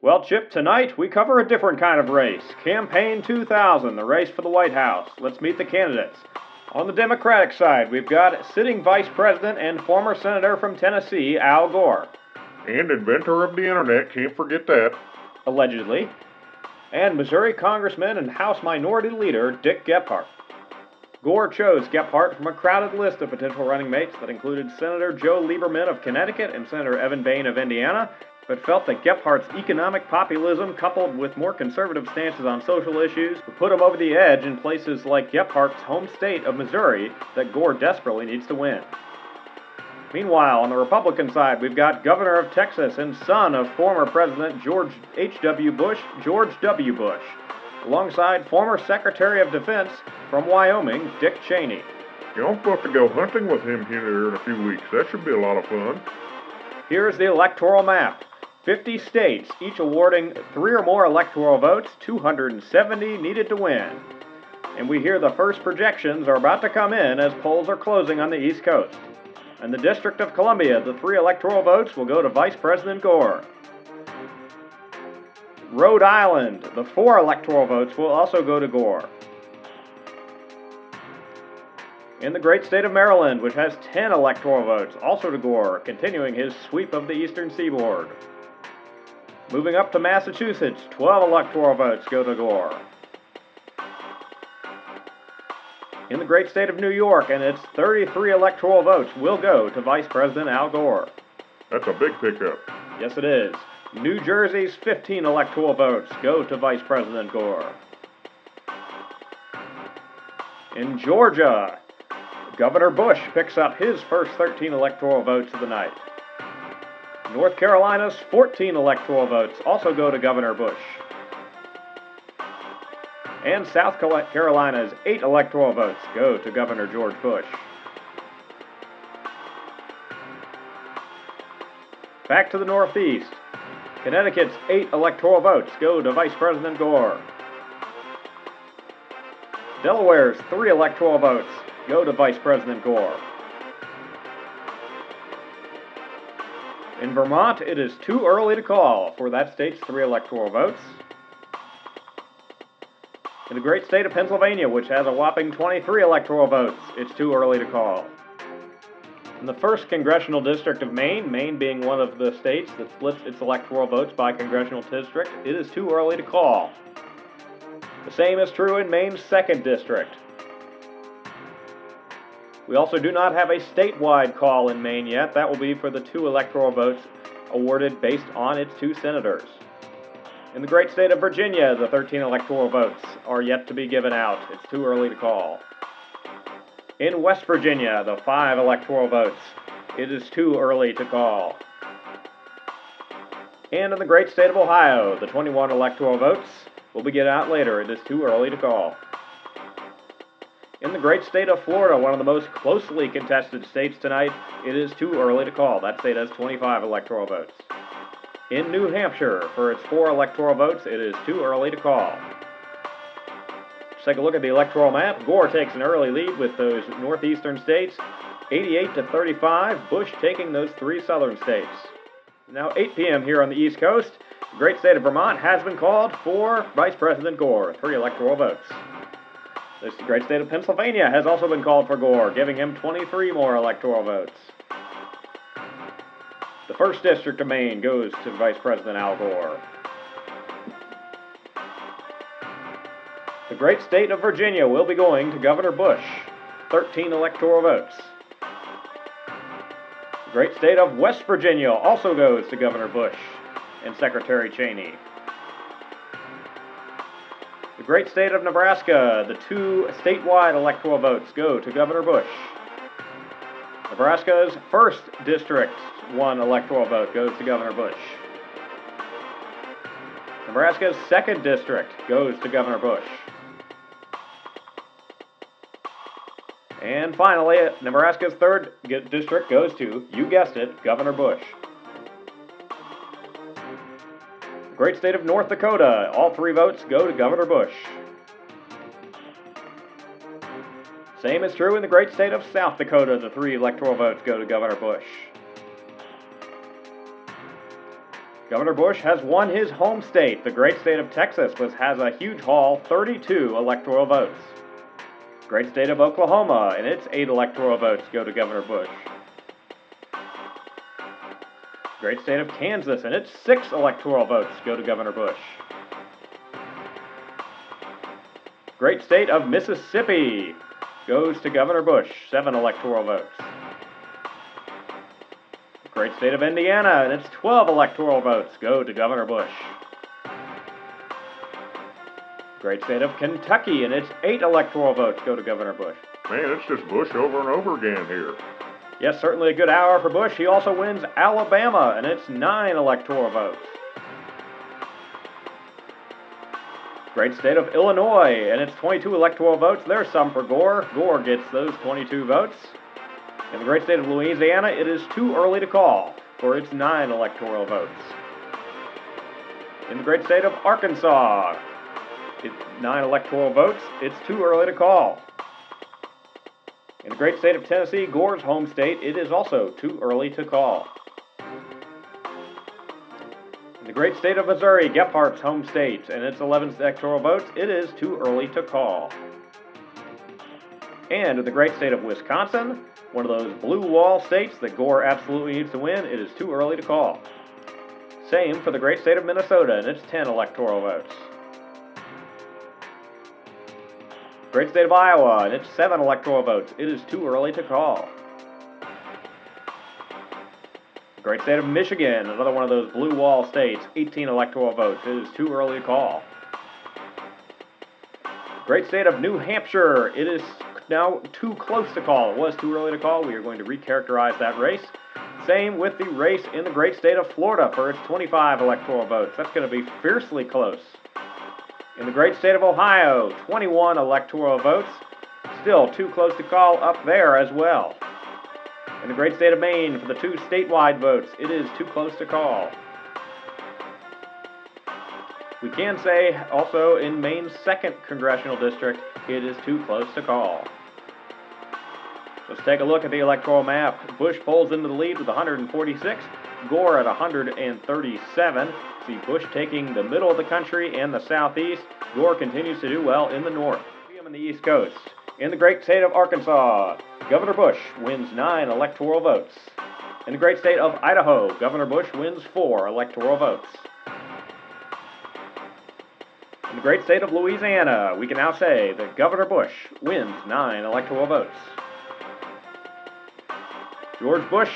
Well, Chip, tonight we cover a different kind of race. Campaign 2000, the race for the White House. Let's meet the candidates. On the Democratic side, we've got sitting Vice President and former Senator from Tennessee, Al Gore. And inventor of the internet, can't forget that. Allegedly. And Missouri Congressman and House Minority Leader, Dick Gephardt. Gore chose Gephardt from a crowded list of potential running mates that included Senator Joe Lieberman of Connecticut and Senator Evan Bayne of Indiana, but felt that Gephardt's economic populism, coupled with more conservative stances on social issues, would put him over the edge in places like Gephardt's home state of Missouri that Gore desperately needs to win. Meanwhile, on the Republican side, we've got Governor of Texas and son of former President George H.W. Bush, George W. Bush, alongside former Secretary of Defense from Wyoming, Dick Cheney. Yeah, I'm supposed to go hunting with him here in a few weeks. That should be a lot of fun. Here's the electoral map. 50 states, each awarding 3 or more electoral votes, 270 needed to win. And we hear the first projections are about to come in as polls are closing on the East Coast. In the District of Columbia, the 3 electoral votes will go to Vice President Gore. Rhode Island, the 4 electoral votes will also go to Gore. In the great state of Maryland, which has 10 electoral votes, also to Gore, continuing his sweep of the eastern seaboard. Moving up to Massachusetts, 12 electoral votes go to Gore. In the great state of New York, and its 33 electoral votes will go to Vice President Al Gore. That's a big pickup. Yes, it is. New Jersey's 15 electoral votes go to Vice President Gore. In Georgia, Governor Bush picks up his first 13 electoral votes of the night. North Carolina's 14 electoral votes also go to Governor Bush. And South Carolina's 8 electoral votes go to Governor George Bush. Back to the Northeast. Connecticut's 8 electoral votes go to Vice President Gore. Delaware's 3 electoral votes go to Vice President Gore. In Vermont, it is too early to call for that state's 3 electoral votes. In the great state of Pennsylvania, which has a whopping 23 electoral votes, it's too early to call. In the 1st Congressional District of Maine, Maine being one of the states that splits its electoral votes by congressional district, it is too early to call. The same is true in Maine's 2nd District. We also do not have a statewide call in Maine yet. That will be for the 2 electoral votes awarded based on its 2 senators. In the great state of Virginia, the 13 electoral votes are yet to be given out. It's too early to call. In West Virginia, the 5 electoral votes, it is too early to call. And in the great state of Ohio, the 21 electoral votes will be given out later. It is too early to call. In the great state of Florida, one of the most closely contested states tonight, it is too early to call. That state has 25 electoral votes. In New Hampshire, for its 4 electoral votes, it is too early to call. Let's take a look at the electoral map. Gore takes an early lead with those northeastern states, 88 to 35, Bush taking those 3 southern states. Now 8 p.m. here on the East Coast, the great state of Vermont has been called for Vice President Gore, 3 electoral votes. The great state of Pennsylvania has also been called for Gore, giving him 23 more electoral votes. The 1st District of Maine goes to Vice President Al Gore. The great state of Virginia will be going to Governor Bush, 13 electoral votes. The great state of West Virginia also goes to Governor Bush and Secretary Cheney. The great state of Nebraska, the 2 statewide electoral votes go to Governor Bush. Nebraska's 1st District 1 electoral vote goes to Governor Bush. Nebraska's 2nd District goes to Governor Bush. And finally, Nebraska's 3rd District goes to, you guessed it, Governor Bush. The great state of North Dakota, all 3 votes go to Governor Bush. Same is true in the great state of South Dakota. The 3 electoral votes go to Governor Bush. Governor Bush has won his home state. The great state of Texas has a huge haul, 32 electoral votes. Great state of Oklahoma and its 8 electoral votes go to Governor Bush. Great state of Kansas and its 6 electoral votes go to Governor Bush. Great state of Mississippi goes to Governor Bush, 7 electoral votes. Great state of Indiana and its 12 electoral votes go to Governor Bush. Great state of Kentucky and its 8 electoral votes go to Governor Bush. Man, it's just Bush over and over again here. Yes, certainly a good hour for Bush. He also wins Alabama and its 9 electoral votes. Great state of Illinois and its 22 electoral votes. There's some for Gore. Gore gets those 22 votes. In the great state of Louisiana, it is too early to call for its 9 electoral votes. In the great state of Arkansas, 9 electoral votes. It's too early to call. In the great state of Tennessee, Gore's home state, it is also too early to call. In the great state of Missouri, Gephardt's home state, and its 11 electoral votes, it is too early to call. And in the great state of Wisconsin, one of those blue wall states that Gore absolutely needs to win, it is too early to call. Same for the great state of Minnesota and its 10 electoral votes. Great state of Iowa and its 7 electoral votes, it is too early to call. Great state of Michigan, another one of those blue wall states, 18 electoral votes, it is too early to call. Great state of New Hampshire, it is now too close to call. It was too early to call. We are going to recharacterize that race. Same with the race in the great state of Florida for its 25 electoral votes. That's going to be fiercely close. In the great state of Ohio, 21 electoral votes. Still too close to call up there as well. In the great state of Maine, for the 2 statewide votes, it is too close to call. We can say also in Maine's 2nd congressional district, it is too close to call. Let's take a look at the electoral map. Bush pulls into the lead with 146, Gore at 137. See Bush taking the middle of the country and the southeast. Gore continues to do well in the north. In the east coast. In the great state of Arkansas, Governor Bush wins 9 electoral votes. In the great state of Idaho, Governor Bush wins 4 electoral votes. In the great state of Louisiana, we can now say that Governor Bush wins 9 electoral votes. George Bush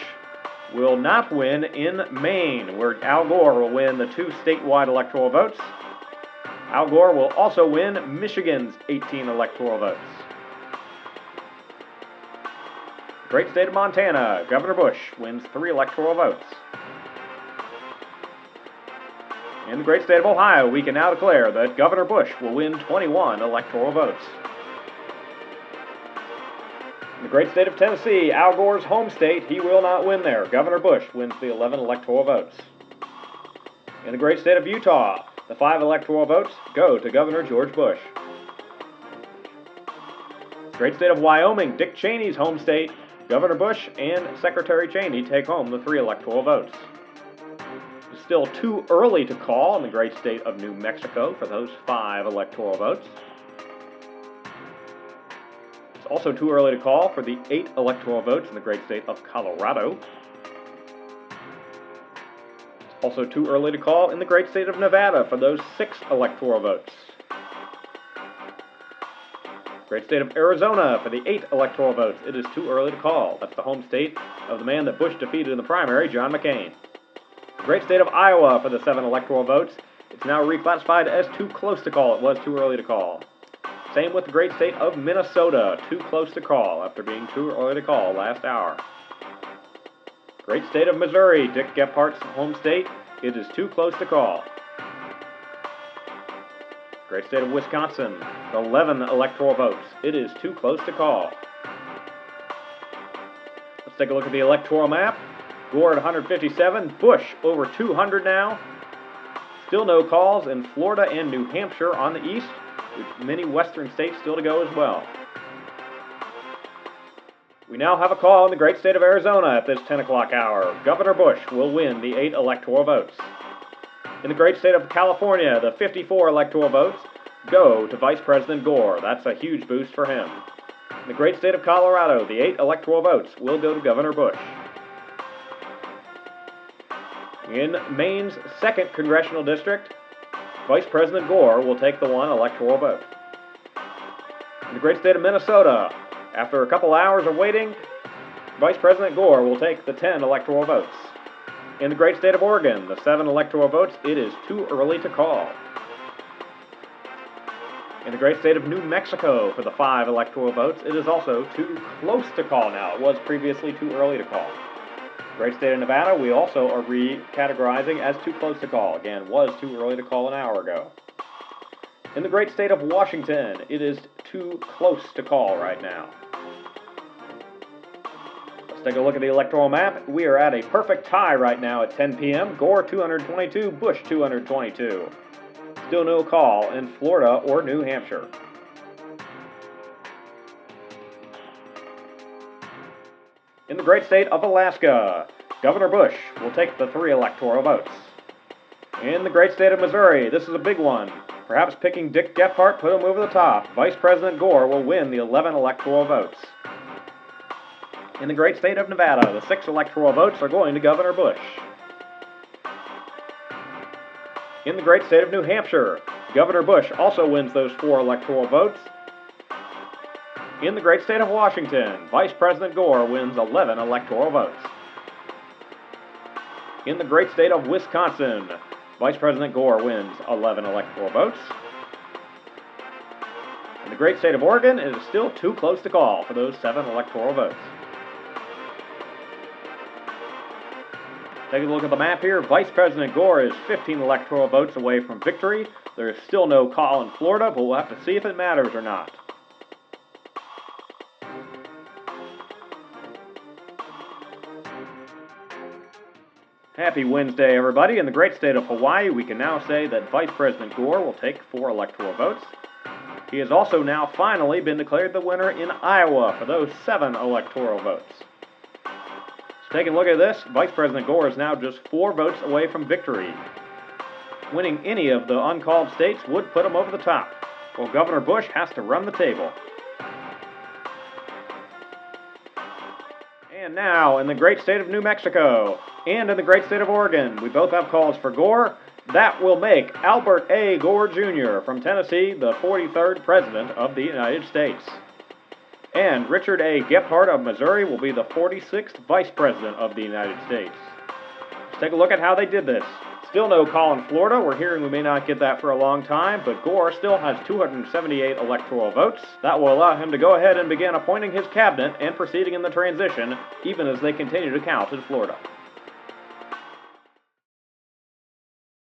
will not win in Maine, where Al Gore will win the 2 statewide electoral votes. Al Gore will also win Michigan's 18 electoral votes. Great state of Montana, Governor Bush wins 3 electoral votes. In the great state of Ohio, we can now declare that Governor Bush will win 21 electoral votes. In the great state of Tennessee, Al Gore's home state, he will not win there. Governor Bush wins the 11 electoral votes. In the great state of Utah, the 5 electoral votes go to Governor George Bush. Great state of Wyoming, Dick Cheney's home state, Governor Bush and Secretary Cheney take home the 3 electoral votes. It's still too early to call in the great state of New Mexico for those 5 electoral votes. It's also too early to call for the 8 electoral votes in the great state of Colorado. It's also too early to call in the great state of Nevada for those 6 electoral votes. Great state of Arizona for the 8 electoral votes. It is too early to call. That's the home state of the man that Bush defeated in the primary, John McCain. The great state of Iowa for the 7 electoral votes. It's now reclassified as too close to call. It was too early to call. Same with the great state of Minnesota. Too close to call after being too early to call last hour. Great state of Missouri, Dick Gephardt's home state. It is too close to call. Great state of Wisconsin, 11 electoral votes. It is too close to call. Let's take a look at the electoral map. Gore at 157, Bush over 200 now. Still no calls in Florida and New Hampshire on the east, with many western states still to go as well. We now have a call in the great state of Arizona at this 10 o'clock hour. Governor Bush will win the 8 electoral votes. In the great state of California, the 54 electoral votes go to Vice President Gore. That's a huge boost for him. In the great state of Colorado, the 8 electoral votes will go to Governor Bush. In Maine's 2nd congressional district, Vice President Gore will take the 1 electoral vote. In the great state of Minnesota, after a couple hours of waiting, Vice President Gore will take the 10 electoral votes. In the great state of Oregon, the 7 electoral votes, it is too early to call. In the great state of New Mexico, for the 5 electoral votes, it is also too close to call now. It was previously too early to call. Great state of Nevada, we also are recategorizing as too close to call. Again, was too early to call an hour ago. In the great state of Washington, it is too close to call right now. Let's take a look at the electoral map. We are at a perfect tie right now at 10 p.m. Gore 222, Bush 222. Still no call in Florida or New Hampshire. In the great state of Alaska, Governor Bush will take the 3 electoral votes. In the great state of Missouri, this is a big one. Perhaps picking Dick Gephardt put him over the top. Vice President Gore will win the 11 electoral votes. In the great state of Nevada, the 6 electoral votes are going to Governor Bush. In the great state of New Hampshire, Governor Bush also wins those 4 electoral votes. In the great state of Washington, Vice President Gore wins 11 electoral votes. In the great state of Wisconsin, Vice President Gore wins 11 electoral votes. In the great state of Oregon, it is still too close to call for those 7 electoral votes. Take a look at the map here. Vice President Gore is 15 electoral votes away from victory. There is still no call in Florida, but we'll have to see if it matters or not. Happy Wednesday, everybody. In the great state of Hawaii, we can now say that Vice President Gore will take 4 electoral votes. He has also now finally been declared the winner in Iowa for those 7 electoral votes. Taking a look at this, Vice President Gore is now just 4 votes away from victory. Winning any of the uncalled states would put him over the top, while Governor Bush has to run the table. And now, in the great state of New Mexico, and in the great state of Oregon, we both have calls for Gore. That will make Albert A. Gore Jr. from Tennessee the 43rd President of the United States. And Richard A. Gephardt of Missouri will be the 46th Vice President of the United States. Let's take a look at how they did this. Still no call in Florida. We're hearing we may not get that for a long time, but Gore still has 278 electoral votes. That will allow him to go ahead and begin appointing his cabinet and proceeding in the transition, even as they continue to count in Florida.